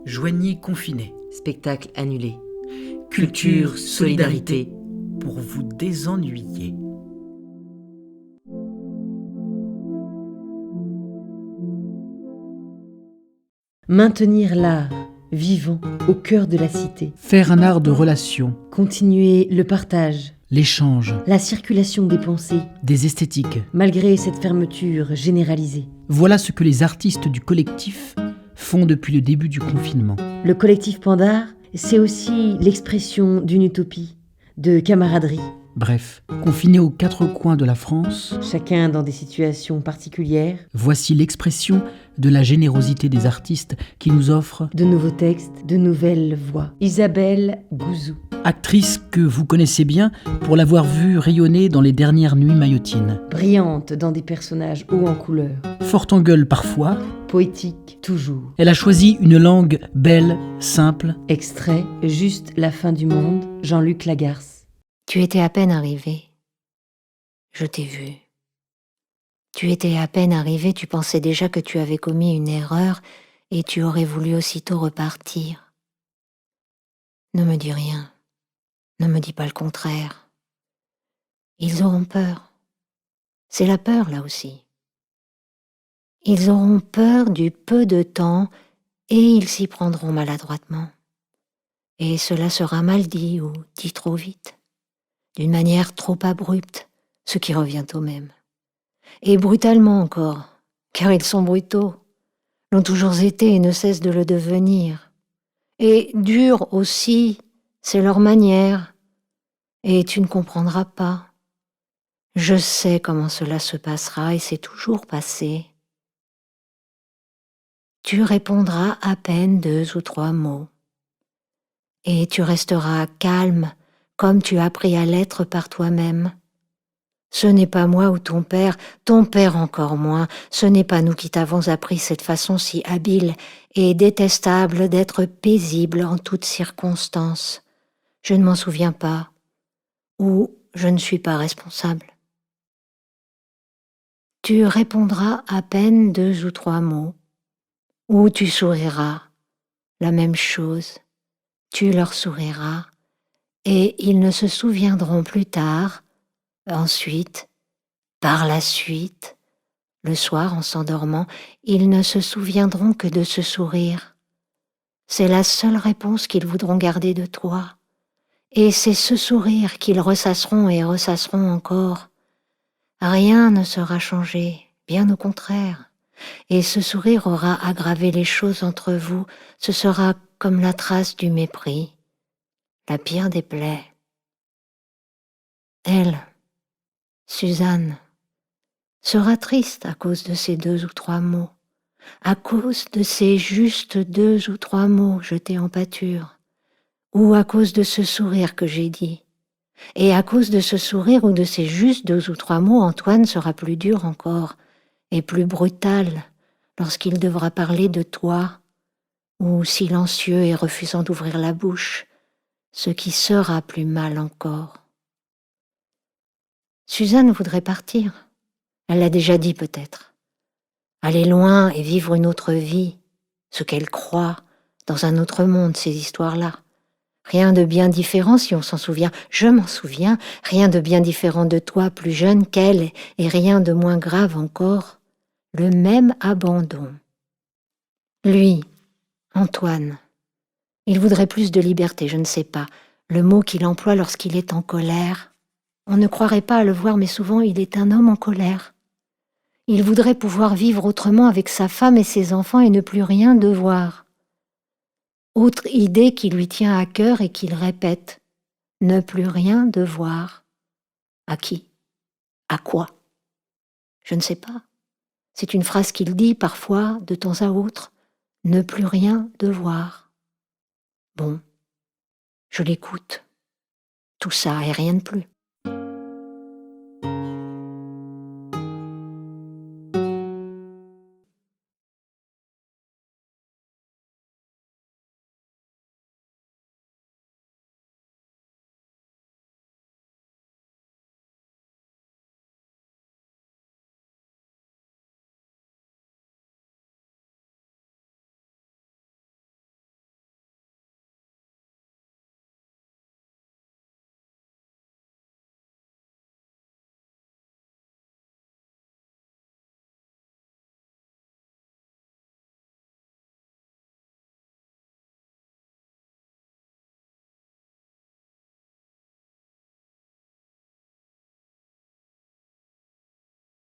Joignez confinés. Spectacle annulé. Culture, solidarité, pour vous désennuyer. Maintenir l'art vivant au cœur de la cité. Faire un art de relation, Continuer le partage, l'échange, la circulation des pensées, des esthétiques. malgré cette fermeture généralisée. Voilà ce que les artistes du collectif font depuis le début du confinement. Le collectif Pandar, c'est aussi l'expression d'une utopie, de camaraderie, Bref, confinés aux quatre coins de la France, chacun dans des situations particulières, voici l'expression de la générosité des artistes qui nous offrent de nouveaux textes, de nouvelles voix. Isabelle Gouzou. actrice que vous connaissez bien pour l'avoir vue rayonner dans les dernières nuits maillotines. Brillante dans des personnages hauts en couleur, Forte en gueule parfois, poétique toujours. elle a choisi une langue belle, simple. Extrait, juste la fin du monde, Jean-Luc Lagarce. Tu étais à peine arrivé. Je t'ai vu. Tu étais à peine arrivé, tu pensais déjà que tu avais commis une erreur et tu aurais voulu aussitôt repartir. Ne me dis rien. Ne me dis pas le contraire. Ils auront peur. C'est la peur, là aussi. Ils auront peur du peu de temps et ils s'y prendront maladroitement. Et cela sera mal dit ou dit trop vite, d'une manière trop abrupte, ce qui revient au même. Et brutalement encore, car ils sont brutaux, l'ont toujours été et ne cessent de le devenir. Et durs aussi, c'est leur manière, et tu ne comprendras pas. Je sais comment cela se passera et c'est toujours passé. Tu répondras à peine 2 ou 3 mots. Et tu resteras calme comme tu as appris à l'être par toi-même. Ce n'est pas moi ou ton père encore moins, ce n'est pas nous qui t'avons appris cette façon si habile et détestable d'être paisible en toutes circonstances. Je ne m'en souviens pas, ou je ne suis pas responsable. Tu répondras à peine 2 ou 3 mots, ou tu souriras, la même chose, tu leur souriras, et ils ne se souviendront plus tard, ensuite, par la suite, le soir en s'endormant, ils ne se souviendront que de ce sourire. C'est la seule réponse qu'ils voudront garder de toi. Et c'est ce sourire qu'ils ressasseront et ressasseront encore. Rien ne sera changé, bien au contraire. Et ce sourire aura aggravé les choses entre vous. Ce sera comme la trace du mépris, la pire des plaies. Elle, Suzanne, sera triste à cause de ces 2 ou 3 mots, à cause de ces justes 2 ou 3 mots jetés en pâture, ou à cause de ce sourire que j'ai dit. Et à cause de ce sourire ou de ces justes 2 ou 3 mots, Antoine sera plus dur encore, et plus brutal, lorsqu'il devra parler de toi, ou silencieux et refusant d'ouvrir la bouche, ce qui sera plus mal encore. Suzanne voudrait partir. Elle l'a déjà dit peut-être. Aller loin et vivre une autre vie, ce qu'elle croit, dans un autre monde, ces histoires-là. Rien de bien différent si on s'en souvient, je m'en souviens, rien de bien différent de toi, plus jeune qu'elle, et rien de moins grave encore, le même abandon. Lui, Antoine, il voudrait plus de liberté, je ne sais pas, le mot qu'il emploie lorsqu'il est en colère. On ne croirait pas à le voir, mais souvent il est un homme en colère. Il voudrait pouvoir vivre autrement avec sa femme et ses enfants et ne plus rien devoir. Autre idée qui lui tient à cœur et qu'il répète, ne plus rien devoir. À qui? À quoi? Je ne sais pas. C'est une phrase qu'il dit parfois, de temps à autre, ne plus rien devoir. Bon, je l'écoute. Tout ça et rien de plus.